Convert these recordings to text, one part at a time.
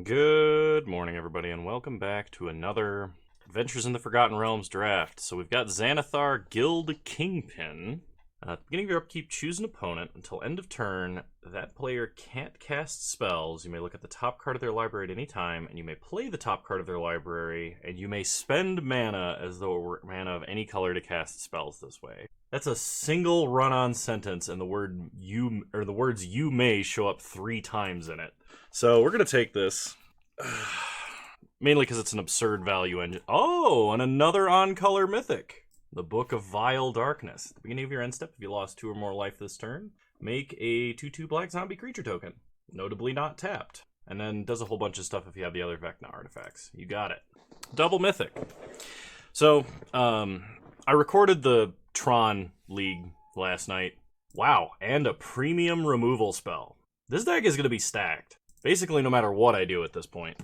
Good morning, everybody, and welcome back to another Adventures in the Forgotten Realms draft. So we've got Xanathar, Guild Kingpin. At the beginning of your upkeep, choose an opponent. Until end of turn, that player can't cast spells. You may look at the top card of their library at any time, and you may play the top card of their library, and you may spend mana as though it were mana of any color to cast spells this way. That's a single run-on sentence, and the words "you may" show up 3 times in it. So we're gonna take this, mainly because it's an absurd value engine. Oh, and another on-color mythic, the Book of Vile Darkness. At the beginning of your end step, if you lost 2 or more life this turn, make a 2/2 black zombie creature token, notably not tapped, and then does a whole bunch of stuff if you have the other Vecna artifacts. You got it. Double mythic. So, I recorded the Tron League last night. Wow, and a premium removal spell. This deck is going to be stacked. Basically, no matter what I do at this point.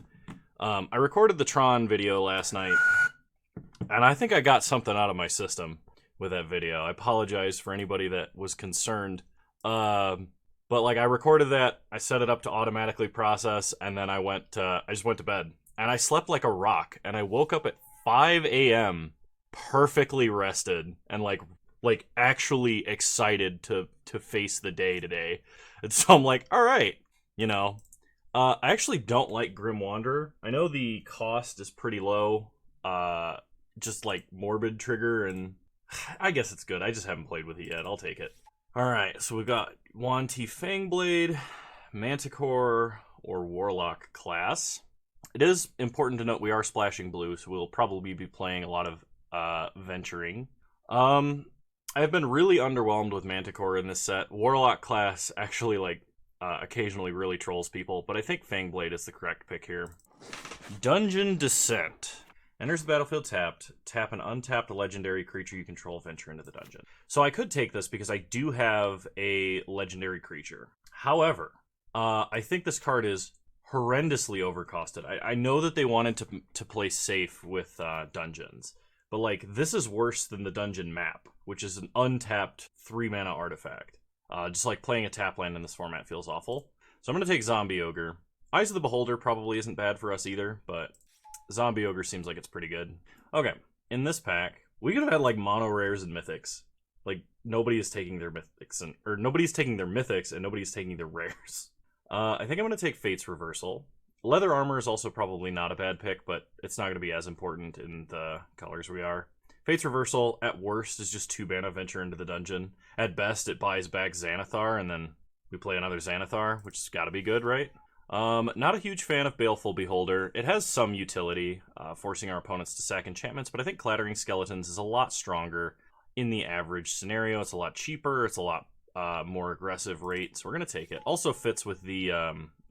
I recorded the Tron video last night, and I think I got something out of my system with that video. I apologize for anybody that was concerned. But like, I recorded that, I set it up to automatically process, and then I just went to bed. And I slept like a rock, and I woke up at 5 a.m. perfectly rested, and like actually excited to face the day today. And so I'm like, all right, you know. I actually don't like Grim Wanderer. I know the cost is pretty low, just like Morbid Trigger, and I guess it's good. I just haven't played with it yet. I'll take it. Alright, so we've got Wanti Fangblade, Manticore, or Warlock class. It is important to note we are splashing blue, so we'll probably be playing a lot of venturing. I've been really underwhelmed with Manticore in this set. Warlock class actually, occasionally really trolls people, but I think Fangblade is the correct pick here. Dungeon Descent. Enters the battlefield tapped. Tap an untapped legendary creature you control, venture into the dungeon. So I could take this because I do have a legendary creature. However, I think this card is horrendously overcosted. I know that they wanted to play safe with dungeons, but like, this is worse than the dungeon map, which is an untapped 3-mana artifact. Just like playing a tap land in this format feels awful. So I'm going to take Zombie Ogre. Eyes of the Beholder probably isn't bad for us either, but Zombie Ogre seems like it's pretty good. Okay, in this pack, we could have had like mono rares and mythics. Like, nobody is taking their mythics, or nobody's taking their mythics, and nobody's taking their rares. I think I'm going to take Fate's Reversal. Leather Armor is also probably not a bad pick, but it's not going to be as important in the colors we are. Fate's Reversal, at worst, is just 2 mana venture into the dungeon. At best, it buys back Xanathar, and then we play another Xanathar, which has got to be good, right? Not a huge fan of Baleful Beholder. It has some utility, forcing our opponents to sack enchantments, but I think Clattering Skeletons is a lot stronger in the average scenario. It's a lot cheaper, it's a lot more aggressive rate, so we're going to take it. Also fits with the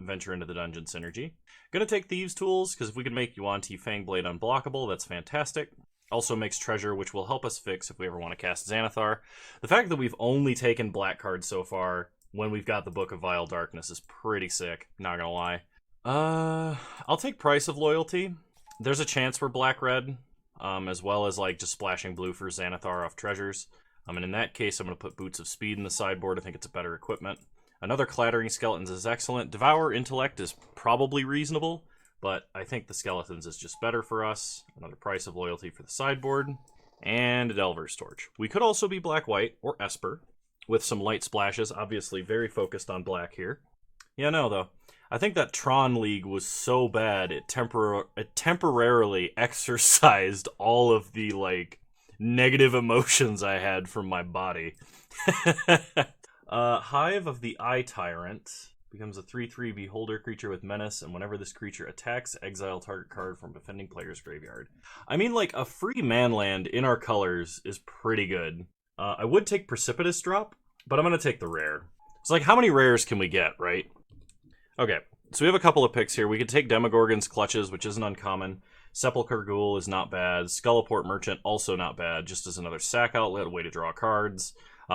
venture into the dungeon synergy. Going to take Thieves' Tools, because if we can make Yuan-Ti Fangblade unblockable, that's fantastic. Also makes Treasure, which will help us fix if we ever want to cast Xanathar. The fact that we've only taken black cards so far when we've got the Book of Vile Darkness is pretty sick, not gonna lie. I'll take Price of Loyalty. There's a chance we're black-red, as well as like just splashing blue for Xanathar off treasures. And in that case, I'm going to put Boots of Speed in the sideboard. I think it's a better equipment. Another Clattering Skeletons is excellent. Devour Intellect is probably reasonable, but I think the Skeletons is just better for us. Another Price of Loyalty for the sideboard. And a Delver's Torch. We could also be black-white or Esper with some light splashes. Obviously very focused on black here. Yeah, no, though. I think that Tron League was so bad, it temporarily exorcised all of the, like, negative emotions I had from my body. Hive of the Eye Tyrant. Becomes a 3/3 Beholder creature with Menace, and whenever this creature attacks, exile target card from defending player's graveyard. I mean, like, a free manland in our colors is pretty good. I would take Precipitous Drop, but I'm going to take the rare. It's like, how many rares can we get, right? Okay, so we have a couple of picks here. We could take Demogorgon's Clutches, which isn't uncommon. Sepulchre Ghoul is not bad. Skullaport Merchant, also not bad, just as another sack outlet, a way to draw cards.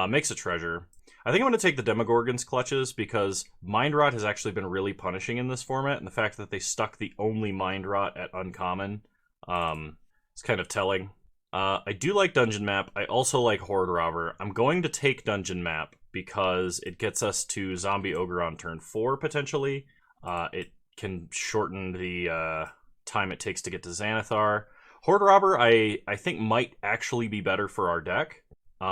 Makes a treasure. I think I'm going to take the Demogorgon's Clutches because Mind Rot has actually been really punishing in this format, and the fact that they stuck the only Mind Rot at uncommon is kind of telling. I do like Dungeon Map. I also like Horde Robber. I'm going to take Dungeon Map because it gets us to Zombie Ogre on turn 4, potentially. It can shorten the time it takes to get to Xanathar. Horde Robber, I think might actually be better for our deck. But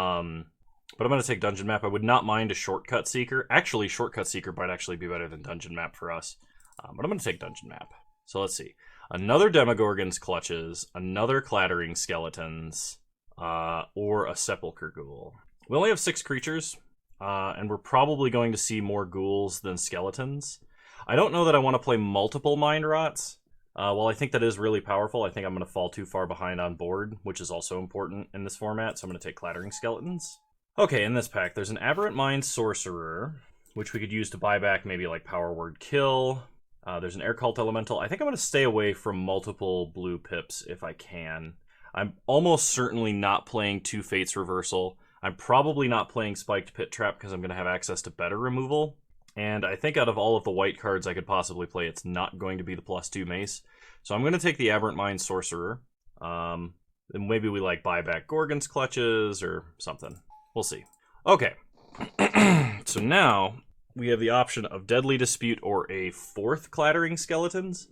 I'm going to take Dungeon Map. I would not mind a Shortcut Seeker. Actually, Shortcut Seeker might actually be better than Dungeon Map for us. But I'm going to take Dungeon Map. So let's see. Another Demogorgon's Clutches, another Clattering Skeletons, or a Sepulchre Ghoul. We only have 6 creatures, and we're probably going to see more ghouls than skeletons. I don't know that I want to play multiple Mind Rots. While I think that is really powerful, I think I'm going to fall too far behind on board, which is also important in this format, so I'm going to take Clattering Skeletons. Okay, in this pack, there's an Aberrant Mind Sorcerer, which we could use to buy back maybe like Power Word Kill. There's an Air Cult Elemental. I think I'm going to stay away from multiple blue pips if I can. I'm almost certainly not playing 2 Fates Reversal. I'm probably not playing Spiked Pit Trap because I'm going to have access to better removal. And I think out of all of the white cards I could possibly play, it's not going to be the +2 Mace. So I'm going to take the Aberrant Mind Sorcerer. And maybe we like buy back Gorgon's Clutches or something. We'll see. Okay. So now we have the option of Deadly Dispute or a 4th Clattering Skeletons.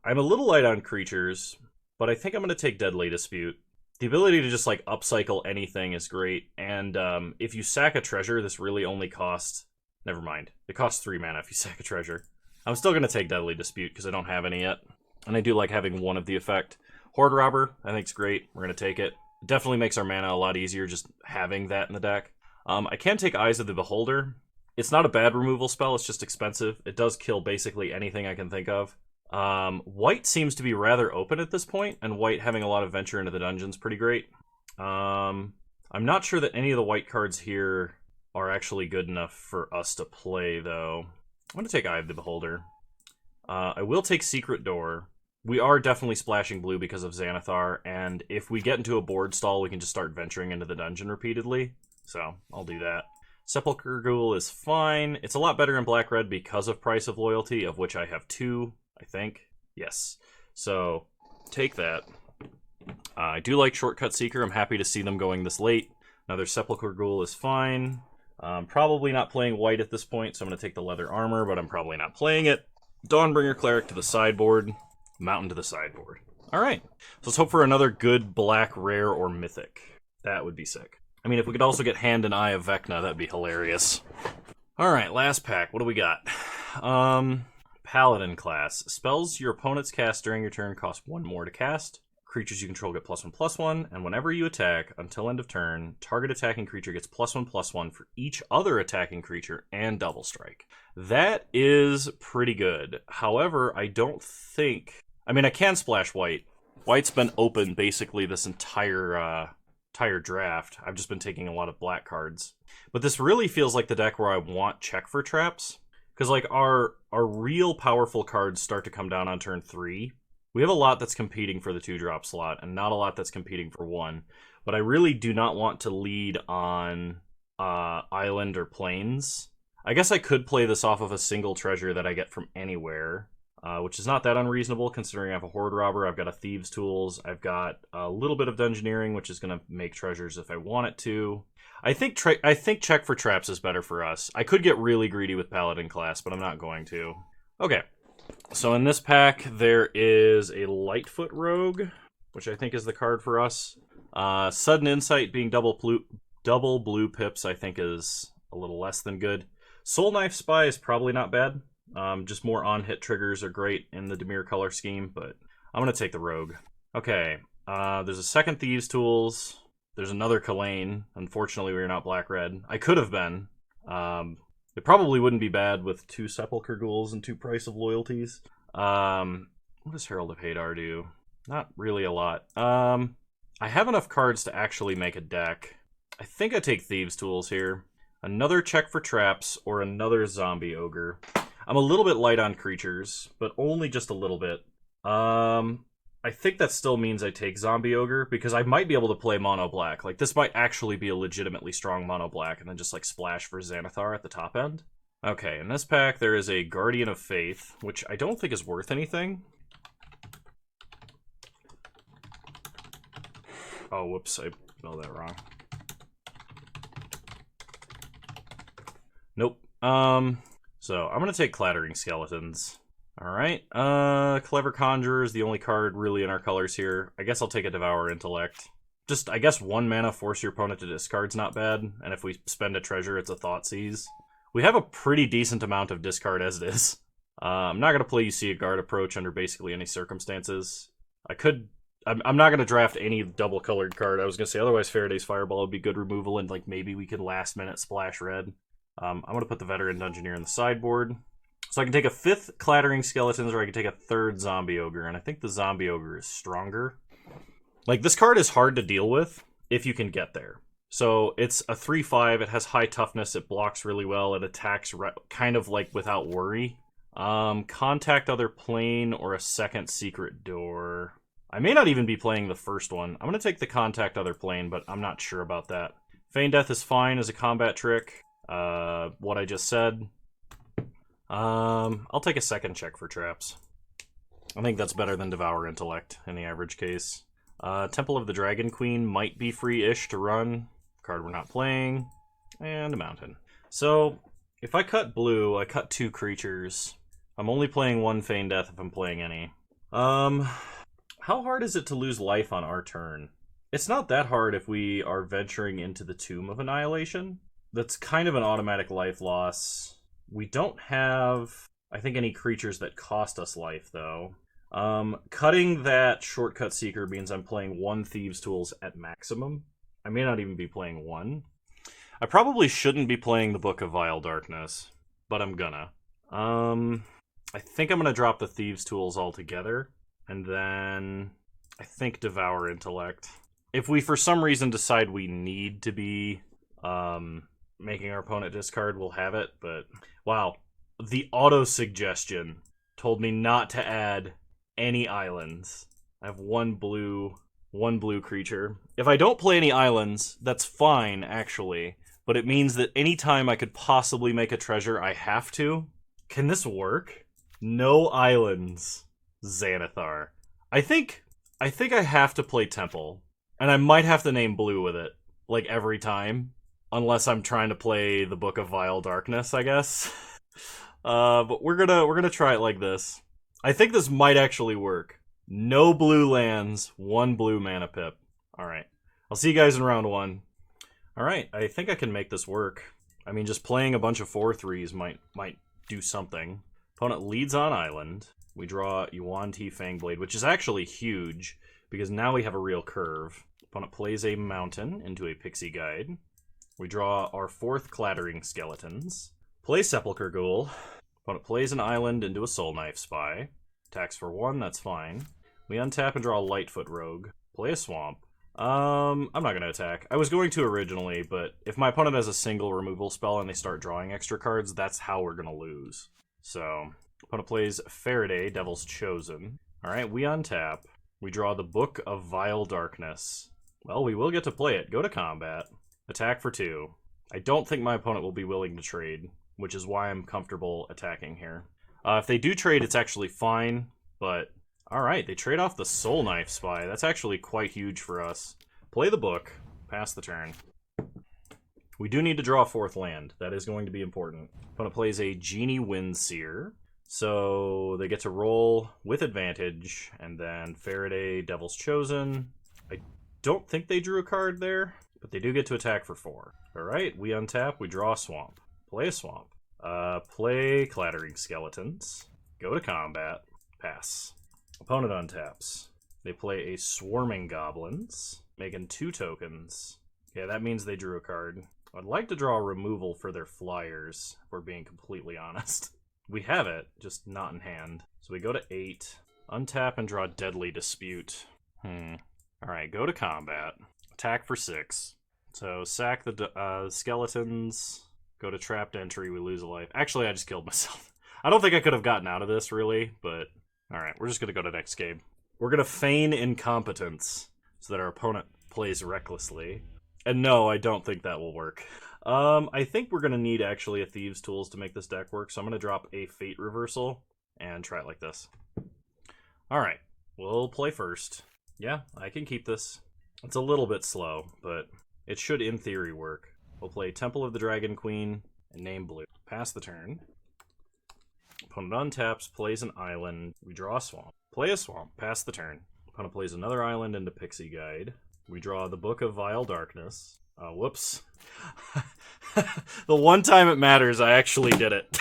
I'm a little light on creatures, but I think I'm going to take Deadly Dispute. The ability to just like upcycle anything is great. And if you sack a treasure, this really only costs... Never mind. It costs 3 mana if you sack a treasure. I'm still going to take Deadly Dispute because I don't have any yet. And I do like having one of the effect. Horde Robber, I think it's great. We're going to take it. It definitely makes our mana a lot easier just having that in the deck. I can take Eyes of the Beholder. It's not a bad removal spell, it's just expensive. It does kill basically anything I can think of. White seems to be rather open at this point, and white having a lot of venture into the dungeon's pretty great. I'm not sure that any of the white cards here are actually good enough for us to play, though. I'm going to take Eye of the Beholder. I will take Secret Door. We are definitely splashing blue because of Xanathar, and if we get into a board stall, we can just start venturing into the dungeon repeatedly. So, I'll do that. Sepulchre Ghoul is fine. It's a lot better in black-red because of Price of Loyalty, of which I have 2, I think. Yes. So, take that. I do like Shortcut Seeker. I'm happy to see them going this late. Another Sepulchre Ghoul is fine. Probably not playing white at this point, so I'm going to take the Leather Armor, but I'm probably not playing it. Dawnbringer Cleric to the sideboard. Mountain to the sideboard. Alright, so let's hope for another good black, rare, or mythic. That would be sick. I mean, if we could also get Hand and Eye of Vecna, that'd be hilarious. Alright, last pack. What do we got? Paladin class. Spells your opponents cast during your turn cost 1 more to cast. Creatures you control get +1/+1, and whenever you attack, until end of turn, target attacking creature gets +1/+1 for each other attacking creature and double strike. That is pretty good. However, I don't think... I mean, I can splash white. White's been open basically this entire draft. I've just been taking a lot of black cards. But this really feels like the deck where I want check for traps. Because like our real powerful cards start to come down on turn 3. We have a lot that's competing for the 2-drop slot, and not a lot that's competing for 1. But I really do not want to lead on Island or Plains. I guess I could play this off of a single treasure that I get from anywhere, which is not that unreasonable considering I have a Horde Robber, I've got a Thieves' Tools, I've got a little bit of Dungeoneering, which is going to make treasures if I want it to. I think check for traps is better for us. I could get really greedy with Paladin class, but I'm not going to. Okay. So in this pack, there is a Lightfoot Rogue, which I think is the card for us. Sudden Insight being double blue pips, I think is a little less than good. Soul Knife Spy is probably not bad. Just more on-hit triggers are great in the Dimir color scheme, but I'm going to take the Rogue. Okay, there's a second Thieves' Tools. There's another Kalane. Unfortunately, we're not black-red. I could have been. It probably wouldn't be bad with 2 Sepulchre Ghouls and 2 Price of Loyalties. What does Herald of Hadar do? Not really a lot. I have enough cards to actually make a deck. I think I take Thieves' Tools here. Another check for traps or another Zombie Ogre. I'm a little bit light on creatures, but only just a little bit. I think that still means I take Zombie Ogre, because I might be able to play Mono Black. Like, this might actually be a legitimately strong Mono Black, and then just, like, splash for Xanathar at the top end. Okay, in this pack, there is a Guardian of Faith, which I don't think is worth anything. Oh, whoops, I spelled that wrong. Nope. So, I'm gonna take Clattering Skeletons. Alright, Clever Conjurer is the only card really in our colors here. I guess I'll take a Devour Intellect. Just, I guess 1 mana, force your opponent to discard's not bad, and if we spend a treasure, it's a Thoughtseize. We have a pretty decent amount of discard as it is. I'm not going to play You See a Guard Approach under basically any circumstances. I'm not going to draft any double-colored card. I was going to say, otherwise Faraday's Fireball would be good removal, and like maybe we could last-minute splash red. I'm going to put the Veteran Dungeoneer in the sideboard. So I can take a 5th Clattering Skeletons, or I can take a 3rd Zombie Ogre, and I think the Zombie Ogre is stronger. Like, this card is hard to deal with if you can get there. So it's a 3/5, it has high toughness, it blocks really well, it attacks kind of like without worry. Contact Other Plane or a 2nd Secret Door. I may not even be playing the first one. I'm going to take the Contact Other Plane, but I'm not sure about that. Feign Death is fine as a combat trick. What I just said. I'll take a 2nd check for traps. I think that's better than Devour Intellect in the average case. Temple of the Dragon Queen might be free-ish to run. Card we're not playing. And a mountain. So, if I cut blue, I cut 2 creatures. I'm only playing 1 Feign Death if I'm playing any. How hard is it to lose life on our turn? It's not that hard if we are venturing into the Tomb of Annihilation. That's kind of an automatic life loss. We don't have, I think, any creatures that cost us life, though. Cutting that Shortcut Seeker means I'm playing 1 Thieves' Tools at maximum. I may not even be playing 1. I probably shouldn't be playing the Book of Vile Darkness, but I'm gonna. I think I'm gonna drop the Thieves' Tools altogether, and then I think Devour Intellect. If we, for some reason, decide we need to be, making our opponent discard, we'll have it, but wow. The auto-suggestion told me not to add any islands. I have one blue creature. If I don't play any islands, that's fine, actually, but it means that anytime I could possibly make a treasure, I have to. Can this work? No islands. Xanathar. I think I have to play Temple, and I might have to name blue with it, like, every time. Unless I'm trying to play the Book of Vile Darkness, I guess. But we're gonna try it like this. I think this might actually work. No blue lands, 1 blue mana pip. Alright. I'll see you guys in round 1. Alright, I think I can make this work. I mean, just playing a bunch of 4/3s might do something. Opponent leads on island. We draw Yuan-Ti Fangblade, which is actually huge, because now we have a real curve. Opponent plays a mountain into a Pixie Guide. We draw our 4th Clattering Skeletons. Play Sepulchre Ghoul. Opponent plays an island into a Soul Knife Spy. Attacks for 1, that's fine. We untap and draw a Lightfoot Rogue. Play a Swamp. I'm not going to attack. I was going to originally, but if my opponent has a single removal spell and they start drawing extra cards, that's how we're going to lose. So, opponent plays Faraday, Devil's Chosen. Alright, we untap. We draw the Book of Vile Darkness. Well, we will get to play it. Go to combat. Attack for 2. I don't think my opponent will be willing to trade, which is why I'm comfortable attacking here. If they do trade, it's actually fine, but alright, they trade off the Soul Knife Spy. That's actually quite huge for us. Play the book, pass the turn. We do need to draw a 4th land. That is going to be important. Opponent plays a Genie Windseer, so they get to roll with advantage, and then Faraday, Devil's Chosen. I don't think they drew a card there, but they do get to attack for 4. Alright, we untap, we draw a Swamp. Play a Swamp. Play Clattering Skeletons. Go to combat. Pass. Opponent untaps. They play a Swarming Goblins, making 2 tokens. Okay, that means they drew a card. I'd like to draw a removal for their flyers, if we're being completely honest. We have it, just not in hand. So we go to 8, untap and draw Deadly Dispute. Alright, go to combat. Attack for 6. So sack the skeletons, go to trapped entry, we lose a life. Actually, I just killed myself. I don't think I could have gotten out of this, really, but alright, we're just going to go to next game. We're going to feign incompetence so that our opponent plays recklessly. And no, I don't think that will work. I think we're going to need, actually, a Thieves' Tools to make this deck work, so I'm going to drop a Fate Reversal and try it like this. Alright, we'll play first. Yeah, I can keep this. It's a little bit slow, but it should, in theory, work. We'll play Temple of the Dragon Queen and name blue. Pass the turn. Opponent untaps, plays an island. We draw a swamp. Play a swamp. Pass the turn. Opponent plays another island into Pixie Guide. We draw the Book of Vile Darkness. Whoops. The one time it matters, I actually did it.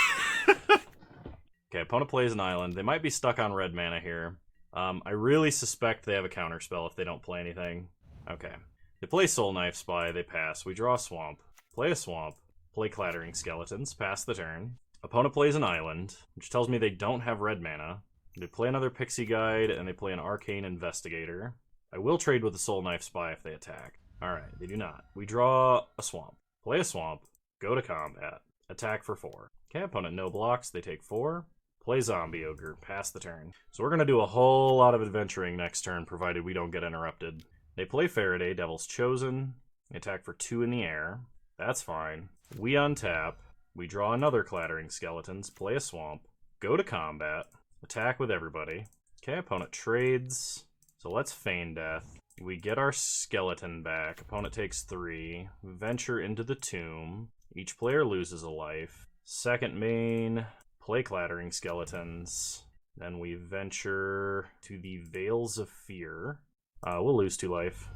Okay, opponent plays an island. They might be stuck on red mana here. I really suspect they have a counterspell if they don't play anything. Okay. They play Soul Knife Spy, they pass. We draw a swamp. Play a swamp. Play Clattering Skeletons. Pass the turn. Opponent plays an island, which tells me they don't have red mana. They play another Pixie Guide, and they play an Arcane Investigator. I will trade with the Soul Knife Spy if they attack. Alright, they do not. We draw a swamp. Play a swamp. Go to combat. Attack for 4. Okay, opponent no blocks. They take 4. Play Zombie Ogre. Pass the turn. So we're going to do a whole lot of adventuring next turn, provided we don't get interrupted. They play Faraday, Devil's Chosen. They attack for 2 in the air. That's fine. We untap. We draw another Clattering Skeletons. Play a swamp. Go to combat. Attack with everybody. Okay, opponent trades. So let's Feign Death. We get our skeleton back. Opponent takes 3. Venture into the tomb. Each player loses a life. Second main. Play Clattering Skeletons. Then we venture to the Veils of Fear. We'll lose 2 life.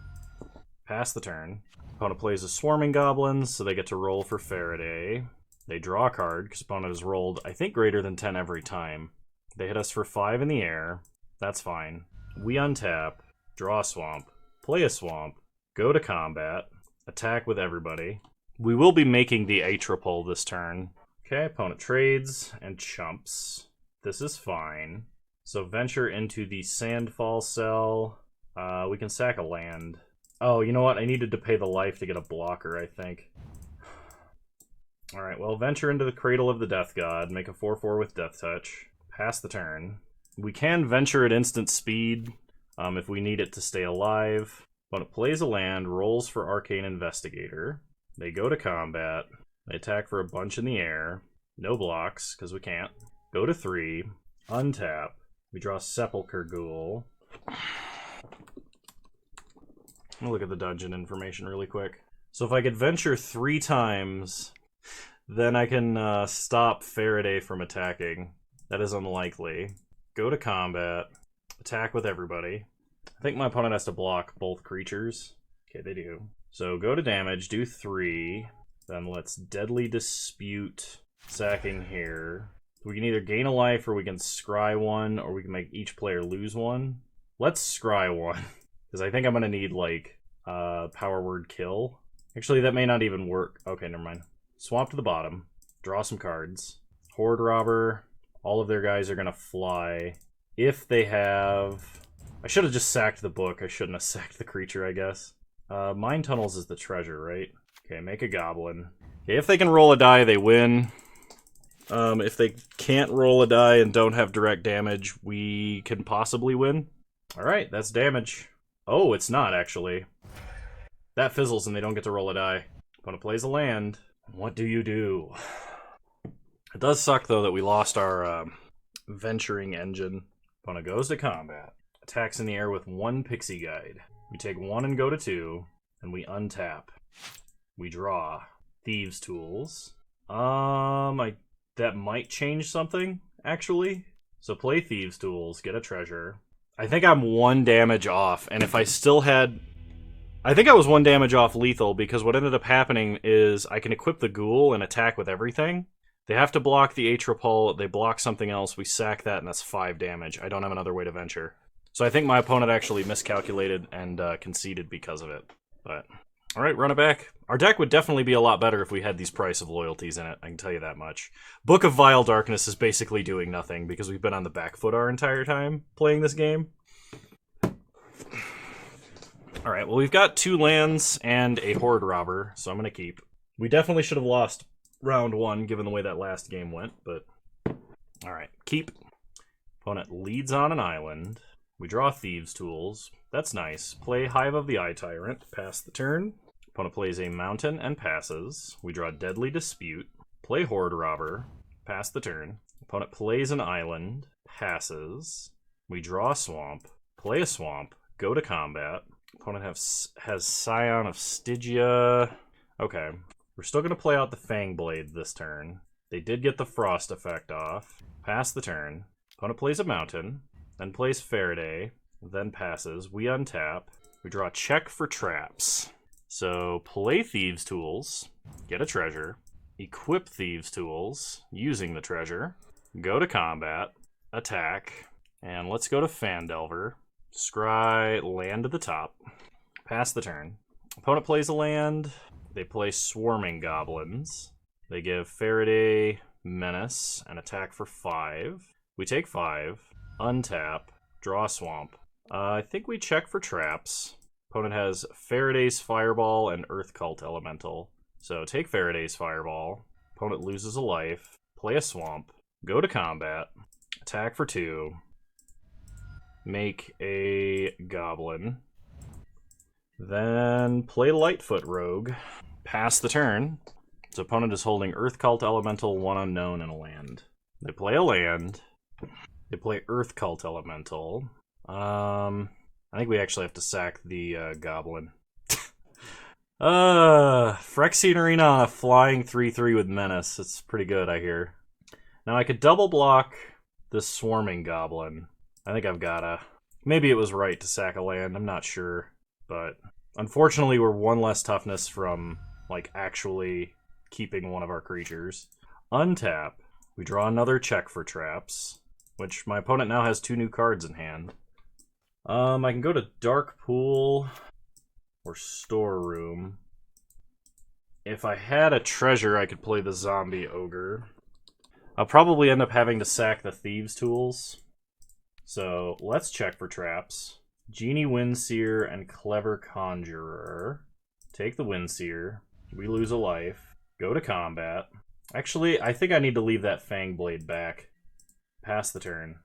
Pass the turn. Opponent plays a Swarming Goblins, so they get to roll for Faraday. They draw a card, because opponent has rolled, I think, greater than 10 every time. They hit us for 5 in the air. That's fine. We untap. Draw a swamp. Play a swamp. Go to combat. Attack with everybody. We will be making the Atropole this turn. Okay, opponent trades and chumps. This is fine. So venture into the Sandfall cell. We can sack a land. Oh, you know what? I needed to pay the life to get a blocker, I think. Alright, well, venture into the Cradle of the Death God. Make a 4/4 with Death Touch. Pass the turn. We can venture at instant speed if we need it to stay alive. When it plays a land, rolls for Arcane Investigator. They go to combat. They attack for a bunch in the air. No blocks, because we can't. Go to 3. Untap. We draw Sepulchre Ghoul. Let me look at the dungeon information really quick. So if I could venture 3 times, then I can stop Faraday from attacking. That is unlikely. Go to combat. Attack with everybody. I think my opponent has to block both creatures. Okay, they do. So go to damage, do 3. Then let's Deadly Dispute, sacking here. We can either gain a life, or we can scry 1, or we can make each player lose 1. Let's scry 1, because I think I'm going to need, like, power word kill. Actually, that may not even work. Okay, never mind. Swamp to the bottom. Draw some cards. Horde Robber. All of their guys are going to fly. If they have... I should have just sacked the book. I shouldn't have sacked the creature, I guess. Mine Tunnels is the treasure, right? Okay, make a goblin. Okay, if they can roll a die, they win. If they can't roll a die and don't have direct damage, we can possibly win. Alright, that's damage. Oh, it's not, actually. That fizzles and they don't get to roll a die. Opponent plays a land. What do you do? It does suck, though, that we lost our venturing engine. Opponent goes to combat. Attacks in the air with 1 Pixie Guide. We take 1 and go to 2, and we untap. We draw Thieves' Tools. That might change something, actually. So play Thieves' Tools, get a treasure. I think I'm 1 damage off, and if I still had... I think I was 1 damage off lethal, because what ended up happening is I can equip the Ghoul and attack with everything. They have to block the Atropole, they block something else, we sack that, and that's 5 damage. I don't have another way to venture. So I think my opponent actually miscalculated and conceded because of it. But, alright, run it back. Our deck would definitely be a lot better if we had these Price of Loyalties in it, I can tell you that much. Book of Vile Darkness is basically doing nothing, because we've been on the back foot our entire time playing this game. Alright, well we've got 2 lands and a Horde Robber, so I'm going to keep. We definitely should have lost round 1, given the way that last game went, but... Alright, keep. Opponent leads on an island. We draw Thieves' Tools. That's nice. Play Hive of the Eye Tyrant. Pass the turn. Opponent plays a mountain and passes. We draw Deadly Dispute. Play Horde Robber. Pass the turn. Opponent plays an island. Passes. We draw a swamp. Play a swamp. Go to combat. Opponent has Scion of Stygia. Okay. We're still going to play out the Fangblade this turn. They did get the frost effect off. Pass the turn. Opponent plays a mountain, then plays Faraday, then passes. We untap. We draw a check for traps. So play Thieves' Tools, get a treasure, equip Thieves' Tools using the treasure, go to combat, attack, and let's go to Fandelver. Scry land to the top. Pass the turn. Opponent plays a land. They play Swarming Goblins. They give Faraday Menace and attack for 5. We take 5, untap, draw a swamp. I think we check for traps. Opponent has Faraday's Fireball and Earth Cult Elemental. So take Faraday's Fireball. Opponent loses a life. Play a swamp. Go to combat. Attack for 2. Make a goblin. Then play Lightfoot Rogue. Pass the turn. So opponent is holding Earth Cult Elemental, 1 unknown, and a land. They play a land. They play Earth Cult Elemental. I think we actually have to sack the goblin. Phyrexian Arena on a flying 3/3 with Menace. It's pretty good, I hear. Now I could double block this Swarming Goblin. I think I've gotta... Maybe it was right to sack a land, I'm not sure. But unfortunately we're 1 less toughness from, like, actually keeping one of our creatures. Untap. We draw another check for traps, which my opponent now has 2 new cards in hand. I can go to Dark Pool or Storeroom. If I had a treasure, I could play the Zombie Ogre. I'll probably end up having to sack the Thieves' Tools. So let's check for traps. Genie Windseer and Clever Conjurer. Take the Windseer. We lose a life. Go to combat. Actually, I think I need to leave that Fangblade back. Pass the turn.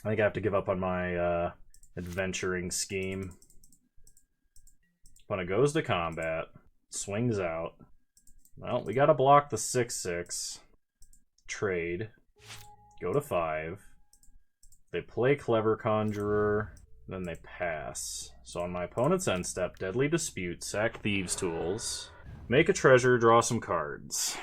I think I have to give up on my adventuring scheme. Opponent goes to combat. Swings out. Well, we gotta block the 6/6. Trade. Go to 5. They play Clever Conjurer. Then they pass. So on my opponent's end step, Deadly Dispute, sack Thieves' Tools. Make a treasure, draw some cards.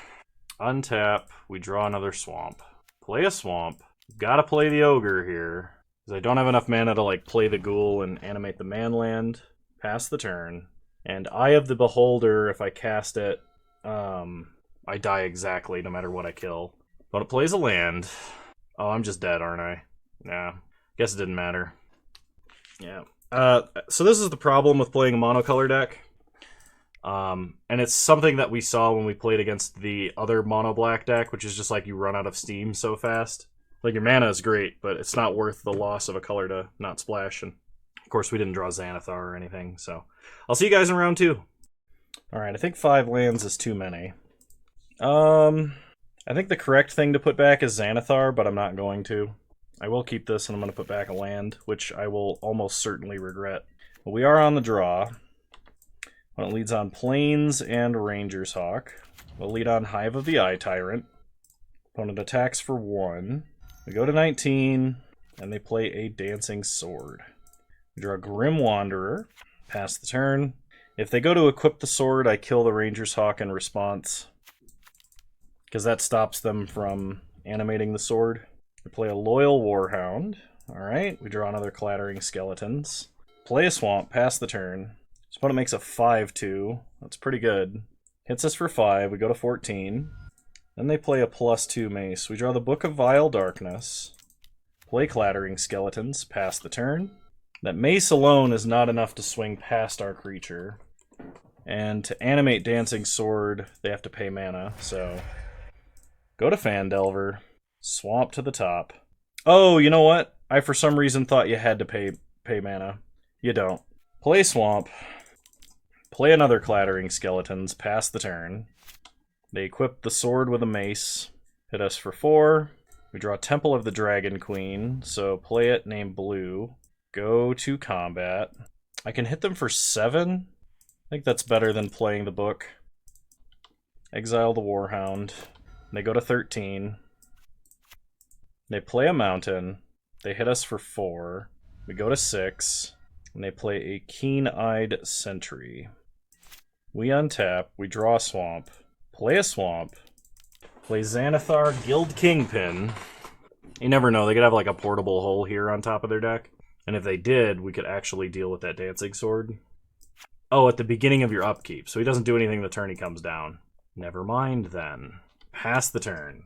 Untap, we draw another swamp. Play a swamp. Gotta play the ogre here. Because I don't have enough mana to like play the ghoul and animate the manland. Pass the turn. And Eye of the Beholder, if I cast it, I die exactly no matter what I kill. But it plays a land. Oh, I'm just dead, aren't I? Nah. Guess it didn't matter. Yeah. So this is the problem with playing a monocolor deck. And it's something that we saw when we played against the other mono black deck, which is just like you run out of steam so fast. Like your mana is great, but it's not worth the loss of a color to not splash. And of course we didn't draw Xanathar or anything, so I'll see you guys in round 2. Alright, I think 5 lands is too many. I think the correct thing to put back is Xanathar, but I'm not going to. I will keep this and I'm going to put back a land, which I will almost certainly regret. But we are on the draw. When it leads on Plains and Ranger's Hawk. We'll lead on Hive of the Eye Tyrant. Opponent attacks for 1. We go to 19, and they play a Dancing Sword. We draw Grim Wanderer. Pass the turn. If they go to equip the sword, I kill the Ranger's Hawk in response. Because that stops them from animating the sword. We play a Loyal Warhound. Alright, we draw another Clattering Skeletons. Play a Swamp, pass the turn. This opponent makes a 5/2. That's pretty good. Hits us for 5, we go to 14. Then they play a +2 mace. We draw the Book of Vile Darkness. Play Clattering Skeletons, pass the turn. That mace alone is not enough to swing past our creature. And to animate Dancing Sword, they have to pay mana, so... Go to Fandelver. Swamp to the top. Oh, you know what? I for some reason thought you had to pay mana. You don't. Play Swamp. Play another Clattering Skeletons. Pass the turn. They equip the sword with a mace. Hit us for 4. We draw Temple of the Dragon Queen. So play it, name blue. Go to combat. I can hit them for 7. I think that's better than playing the book. Exile the Warhound. They go to 13. They play a mountain. They hit us for 4. We go to 6. And they play a Keen-Eyed Sentry. We untap. We draw a swamp. Play a swamp. Play Xanathar, Guild Kingpin. You never know, they could have like a portable hole here on top of their deck. And if they did, we could actually deal with that Dancing Sword. Oh, at the beginning of your upkeep. So he doesn't do anything the turn he comes down. Never mind then. Pass the turn.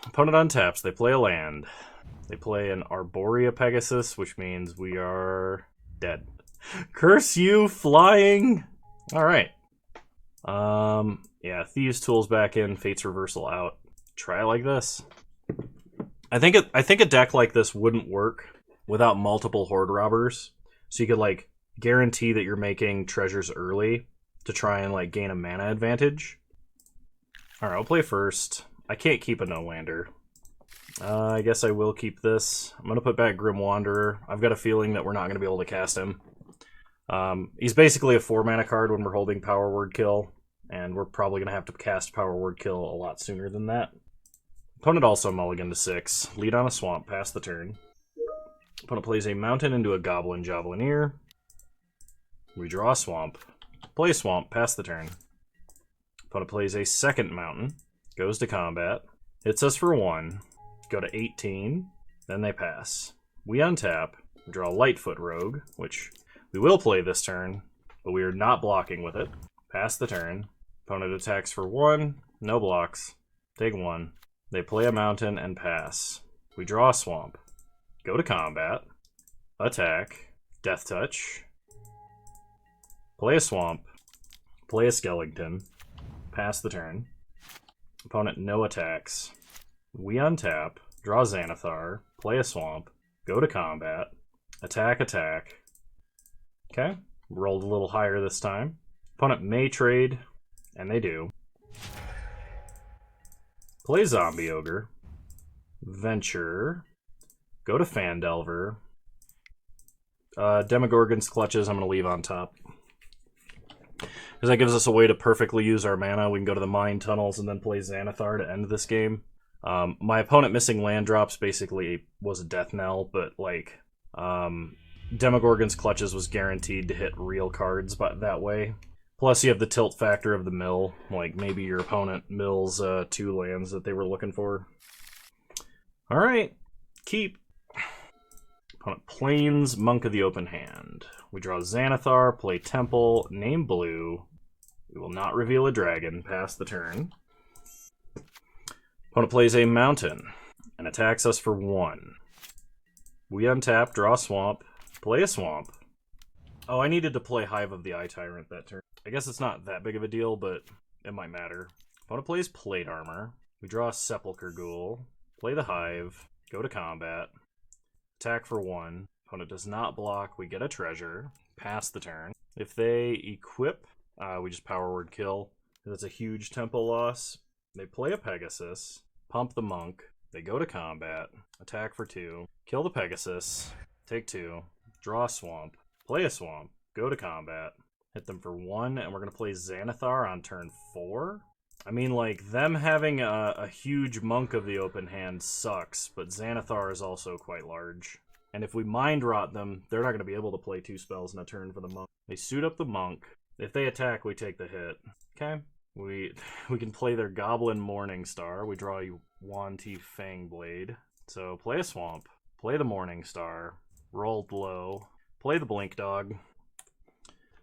Opponent untaps, they play a land. They play an Arborea Pegasus, which means we are dead. Curse you, flying! Alright. Yeah, Thieves' Tools back in, Fate's Reversal out. Try it like this. I think a deck like this wouldn't work without multiple Horde Robbers. So you could, like, guarantee that you're making treasures early to try and, like, gain a mana advantage. Alright, I'll play first. I can't keep a no-lander. I guess I will keep this. I'm going to put back Grim Wanderer. I've got a feeling that we're not going to be able to cast him. He's basically a 4-mana card when we're holding Power Word Kill, and we're probably going to have to cast Power Word Kill a lot sooner than that. Opponent also mulligan to 6. Lead on a swamp, pass the turn. Opponent plays a mountain into a Goblin Javelineer. We draw a swamp. Play a swamp, pass the turn. Opponent plays a second mountain. Goes to combat. Hits us for 1. Go to 18. Then they pass. We untap. We draw Lightfoot Rogue, which we will play this turn, but we are not blocking with it. Pass the turn. Opponent attacks for 1. No blocks. Take 1. They play a mountain and pass. We draw a swamp. Go to combat. Attack. Death Touch. Play a swamp. Play a skeleton. Pass the turn. Opponent no attacks. We untap. Draw Xanathar. Play a swamp. Go to combat. Attack, attack. Okay. Rolled a little higher this time. Opponent may trade, and they do. Play Zombie Ogre. Venture. Go to Fandelver. Demogorgon's Clutches I'm going to leave on top. Because that gives us a way to perfectly use our mana. We can go to the Mine Tunnels and then play Xanathar to end this game. My opponent missing land drops basically was a death knell, but like Demogorgon's Clutches was guaranteed to hit real cards that way. Plus, you have the tilt factor of the mill. Like, maybe your opponent mills 2 lands that they were looking for. Alright. Keep. Opponent plains Monk of the Open Hand. We draw Xanathar, play Temple, name blue. We will not reveal a dragon. Pass the turn. Opponent plays a mountain and attacks us for 1. We untap, draw Swamp, play a Swamp. Oh, I needed to play Hive of the Eye Tyrant that turn. I guess it's not that big of a deal, but it might matter. Opponent plays Plate Armor. We draw a Sepulchre Ghoul. Play the Hive. Go to combat. Attack for 1. Opponent does not block. We get a treasure. Pass the turn. If they equip, we just Power Word Kill. That's a huge tempo loss. They play a Pegasus. Pump the Monk. They go to combat. Attack for 2. Kill the Pegasus. Take 2. Draw a Swamp. Play a Swamp. Go to combat. Hit them for 1, and we're going to play Xanathar on turn 4. I mean, like, them having a huge Monk of the Open Hand sucks, but Xanathar is also quite large. And if we Mind Rot them, they're not going to be able to play 2 spells in a turn for the Monk. They suit up the Monk. If they attack, we take the hit. Okay. We can play their Goblin Morningstar. We draw a Yuan-Ti Fangblade. So play a Swamp. Play the Morningstar. Rolled low. Play the Blink Dog.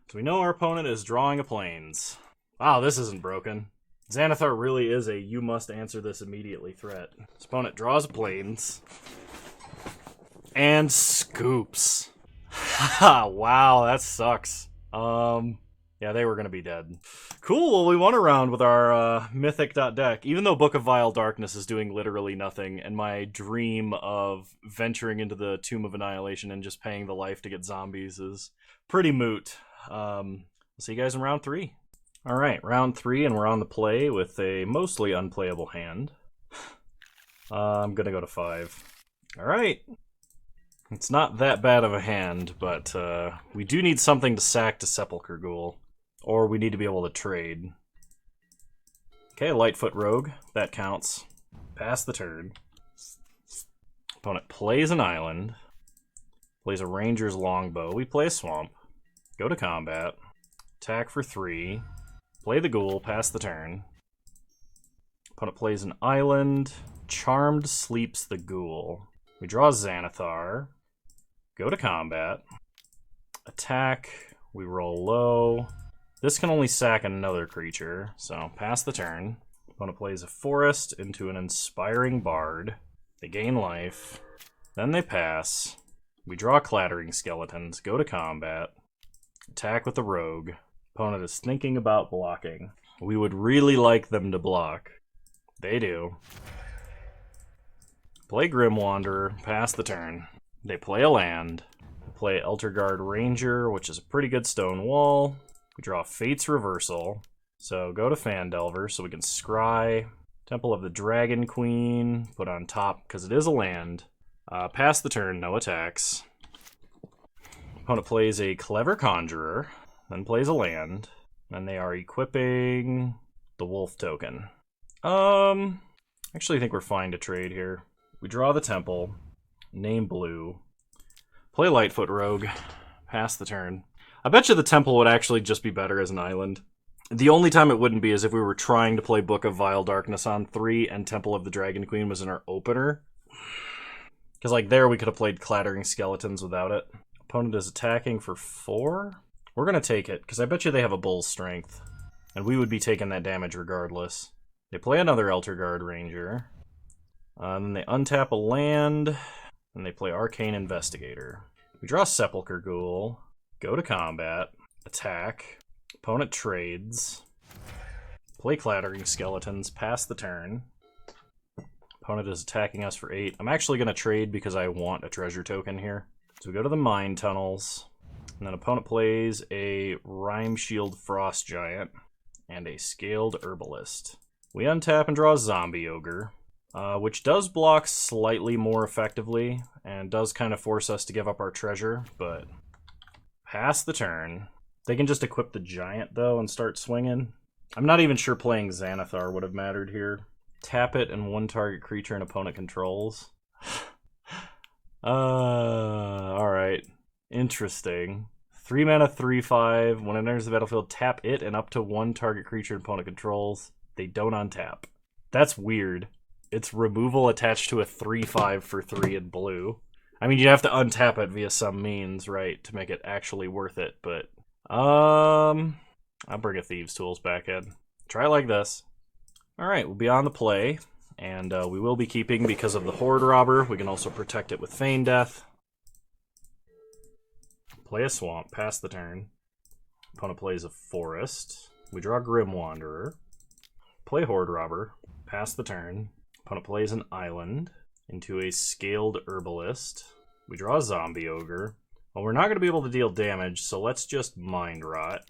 So we know our opponent is drawing a Plains. Wow, this isn't broken. Xanathar really is a you must answer this immediately threat. His opponent draws a Plains. And scoops. Wow, that sucks. Yeah, they were going to be dead. Cool, well, we won a round with our Mythic.deck, even though Book of Vile Darkness is doing literally nothing, and my dream of venturing into the Tomb of Annihilation and just paying the life to get zombies is pretty moot. I'll see you guys in round 3. Alright, round 3, and we're on the play with a mostly unplayable hand. I'm going to go to 5. Alright. It's not that bad of a hand, but we do need something to sack to Sepulchre Ghoul. Or we need to be able to trade. Okay, Lightfoot Rogue. That counts. Pass the turn. Opponent plays an island. Plays a Ranger's Longbow. We play a Swamp. Go to combat. Attack for 3. Play the Ghoul. Pass the turn. Opponent plays an island. Charmed Sleeps the Ghoul. We draw Xanathar. Go to combat. Attack. We roll low. This can only sack another creature, so pass the turn. Opponent plays a forest into an Inspiring Bard. They gain life. Then they pass. We draw Clattering Skeletons. Go to combat. Attack with the rogue. Opponent is thinking about blocking. We would really like them to block. They do. Play Grim Wanderer, pass the turn. They play a land. Play Elterguard Ranger, which is a pretty good stone wall. We draw Fate's Reversal. So go to Fandelver so we can scry. Temple of the Dragon Queen, put on top because it is a land. Pass the turn, no attacks. Opponent plays a Clever Conjurer, then plays a land. And they are equipping the Wolf token. Actually, I think we're fine to trade here. We draw the Temple, name blue, play Lightfoot Rogue, pass the turn. I bet you the Temple would actually just be better as an island. The only time it wouldn't be is if we were trying to play Book of Vile Darkness on 3 and Temple of the Dragon Queen was in our opener. Because like there we could have played Clattering Skeletons without it. Opponent is attacking for 4. We're going to take it, because I bet you they have a Bull's Strength. And we would be taking that damage regardless. They play another Elterguard Ranger. Then they untap a land, and they play Arcane Investigator. We draw Sepulchre Ghoul, go to combat, attack, opponent trades, play Clattering Skeletons, pass the turn. Opponent is attacking us for 8. I'm actually going to trade because I want a treasure token here. So we go to the Mine Tunnels, and then opponent plays a Rime Shield Frost Giant and a Scaled Herbalist. We untap and draw a Zombie Ogre. Which does block slightly more effectively, and does kind of force us to give up our treasure, but pass the turn. They can just equip the giant, though, and start swinging. I'm not even sure playing Xanathar would have mattered here. Tap it and 1 target creature an opponent controls. Alright. Interesting. 3 mana, 3/5. When it enters the battlefield, tap it and up to 1 target creature an opponent controls. They don't untap. That's weird. It's removal attached to a 3/5 for 3 in blue. I mean, you have to untap it via some means, right, to make it actually worth it, but... I'll bring a Thieves' Tools back in. Try it like this. Alright, we'll be on the play, and we will be keeping because of the Horde Robber. We can also protect it with Feign Death. Play a Swamp, pass the turn. Opponent plays a Forest. We draw Grim Wanderer. Play Horde Robber, pass the turn. Opponent plays an island into a Scaled Herbalist. We draw a Zombie Ogre. Well, we're not going to be able to deal damage, so let's just Mind Rot.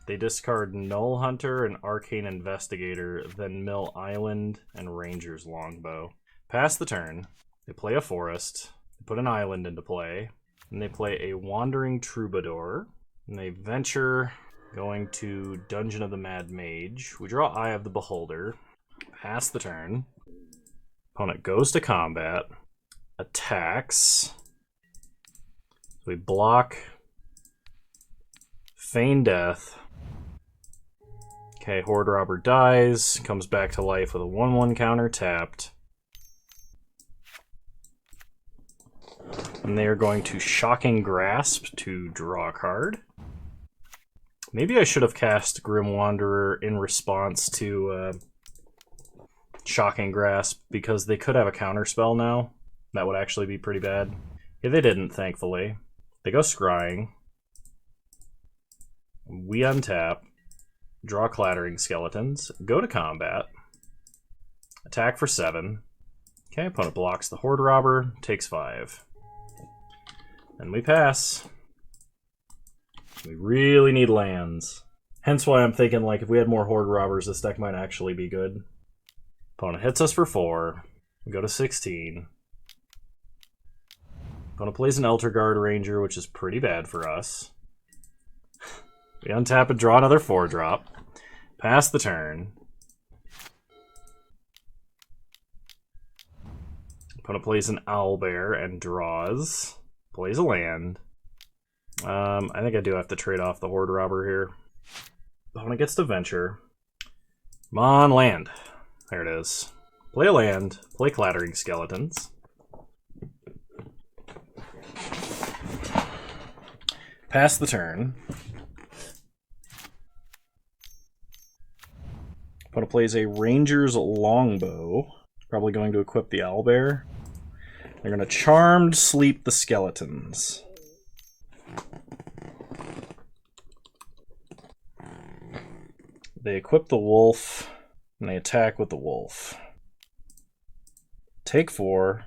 They discard Null Hunter and Arcane Investigator, then mill Island and Ranger's Longbow. Pass the turn. They play a Forest. They put an island into play. And they play a Wandering Troubadour. And they venture going to Dungeon of the Mad Mage. We draw Eye of the Beholder. Pass the turn. Opponent goes to combat. Attacks. We block. Feign Death. Okay, Horde Robber dies. Comes back to life with a 1/1 counter tapped. And they are going to Shocking Grasp to draw a card. Maybe I should have cast Grim Wanderer in response to Shocking Grasp, because they could have a counterspell now. That would actually be pretty bad. Yeah, they didn't, thankfully. They go Scrying. We untap. Draw Clattering Skeletons. Go to combat. Attack for 7. Okay, opponent blocks the Horde Robber. Takes 5. And we pass. We really need lands. Hence why I'm thinking, like, if we had more Horde Robbers, this deck might actually be good. Opponent hits us for 4. We go to 16. Opponent plays an Elterguard Ranger, which is pretty bad for us. We untap and draw another 4-drop. Pass the turn. Opponent plays an Owlbear and draws. Plays a land. I think I do have to trade off the Horde Robber here. Opponent gets to venture. Come on, land. There it is. Play a land, play Clattering Skeletons. Pass the turn. Opponent plays a Ranger's Longbow. Probably going to equip the Owlbear. They're going to Charmed Sleep the Skeletons. They equip the wolf, and they attack with the wolf. Take 4.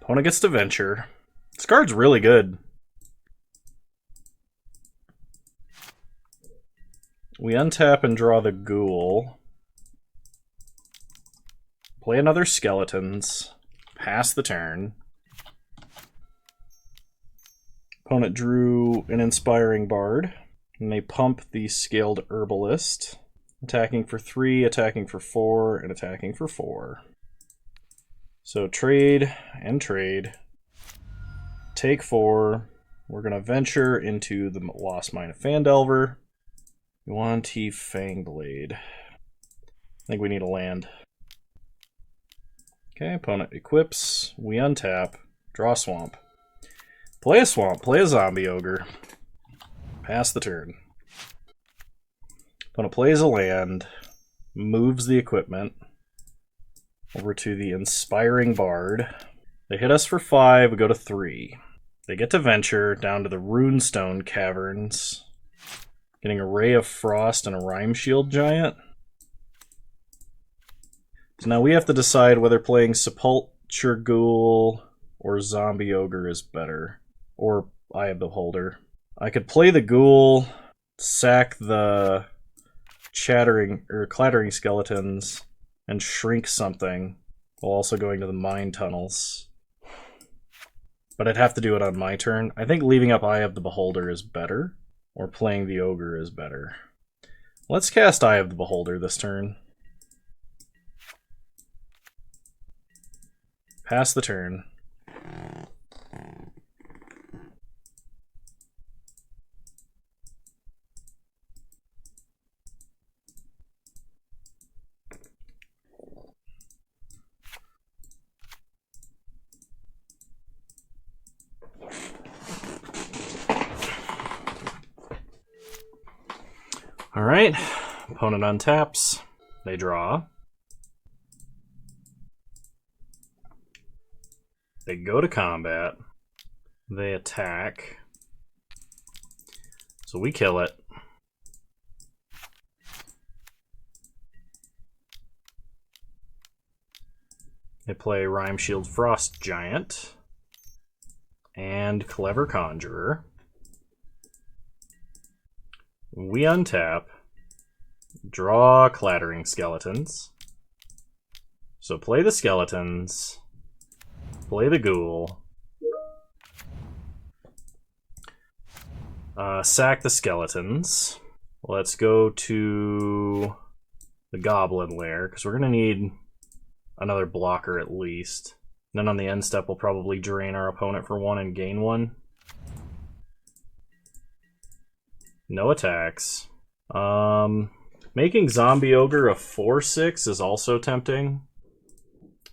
Opponent gets to venture. This card's really good. We untap and draw the ghoul. Play another skeletons. Pass the turn. Opponent drew an Inspiring Bard. And they pump the Scaled Herbalist. Attacking for 3, attacking for 4, and attacking for 4. So trade and trade. Take 4. We're going to venture into the Lost Mine of Phandelver. Yuan-Ti Fangblade. I think we need a land. Okay, opponent equips. We untap. Draw swamp. Play a swamp. Play a zombie ogre. Pass the turn. Opponent plays a land. Moves the equipment over to the Inspiring Bard. They hit us for 5. We go to 3. They get to venture down to the Runestone Caverns. Getting a Ray of Frost and a Rime Shield Giant. So now we have to decide whether playing Sepulture Ghoul or Zombie Ogre is better. Or Eye of the Beholder. I could play the Ghoul, sack the Clattering Skeletons, and shrink something, while also going to the Mine Tunnels. But I'd have to do it on my turn. I think leaving up Eye of the Beholder is better. Or playing the Ogre is better. Let's cast Eye of the Beholder this turn. Pass the turn. Alright, opponent untaps, they draw. They go to combat, they attack, so we kill it. They play Rime Shield Frost Giant and Clever Conjurer. We untap, draw Clattering Skeletons. So play the Skeletons, play the Ghoul, sack the Skeletons. Let's go to the Goblin Lair, because we're going to need another blocker at least. Then on the end step, we'll probably drain our opponent for 1 and gain 1. No attacks. Making Zombie Ogre a 4/6 is also tempting.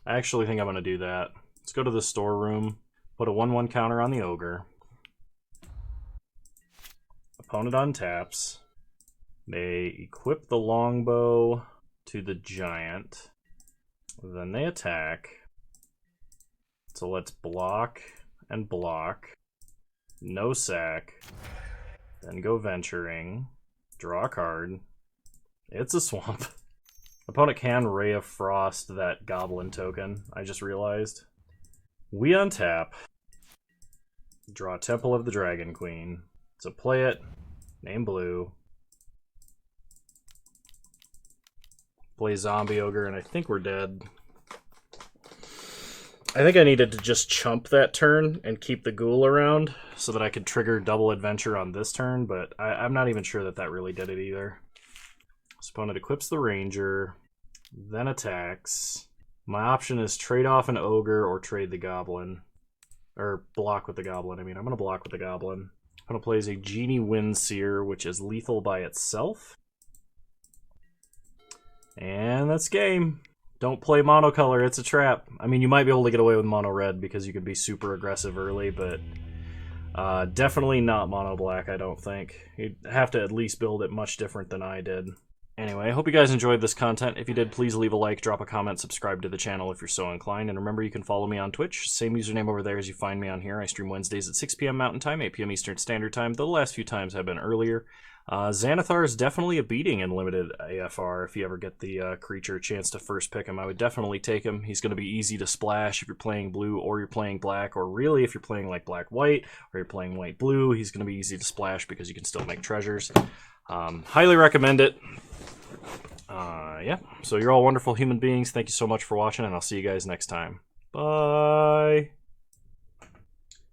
I actually think I'm going to do that. Let's go to the storeroom, put a 1/1 counter on the Ogre. Opponent untaps. They equip the Longbow to the Giant. Then they attack. So let's block and block. No sack. Then go venturing. Draw a card. It's a swamp. Opponent can Ray of Frost that Goblin token, I just realized. We untap. Draw Temple of the Dragon Queen. So play it. Name blue. Play Zombie Ogre, and I think we're dead. I think I needed to just chump that turn and keep the Ghoul around so that I could trigger double adventure on this turn, but I'm not even sure that that really did it either. So opponent equips the Ranger, then attacks. My option is trade off an Ogre or trade the Goblin. Or block with the Goblin, I'm going to block with the Goblin. Opponent plays a Genie Windseer, which is lethal by itself. And that's game. Don't play monocolor, it's a trap. I mean, you might be able to get away with mono red because you could be super aggressive early, but definitely not mono black, I don't think. You'd have to at least build it much different than I did. Anyway, I hope you guys enjoyed this content. If you did, please leave a like, drop a comment, subscribe to the channel if you're so inclined, and remember you can follow me on Twitch. Same username over there as you find me on here. I stream Wednesdays at 6 p.m. Mountain Time, 8 p.m. Eastern Standard Time, though the last few times have been earlier. Xanathar is definitely a beating in limited AFR. If you ever get the creature chance to first pick him, I would definitely take him. He's going to be easy to splash if you're playing blue or you're playing black, or really if you're playing like black-white or you're playing white-blue, he's going to be easy to splash because you can still make treasures. Highly recommend it. Yeah, so you're all wonderful human beings. Thank you so much for watching, and I'll see you guys next time. Bye!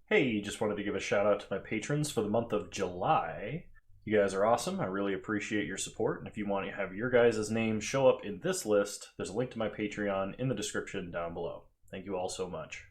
Hey, just wanted to give a shout out to my patrons for the month of July. You guys are awesome. I really appreciate your support, and if you want to have your guys' names show up in this list, there's a link to my Patreon in the description down below. Thank you all so much.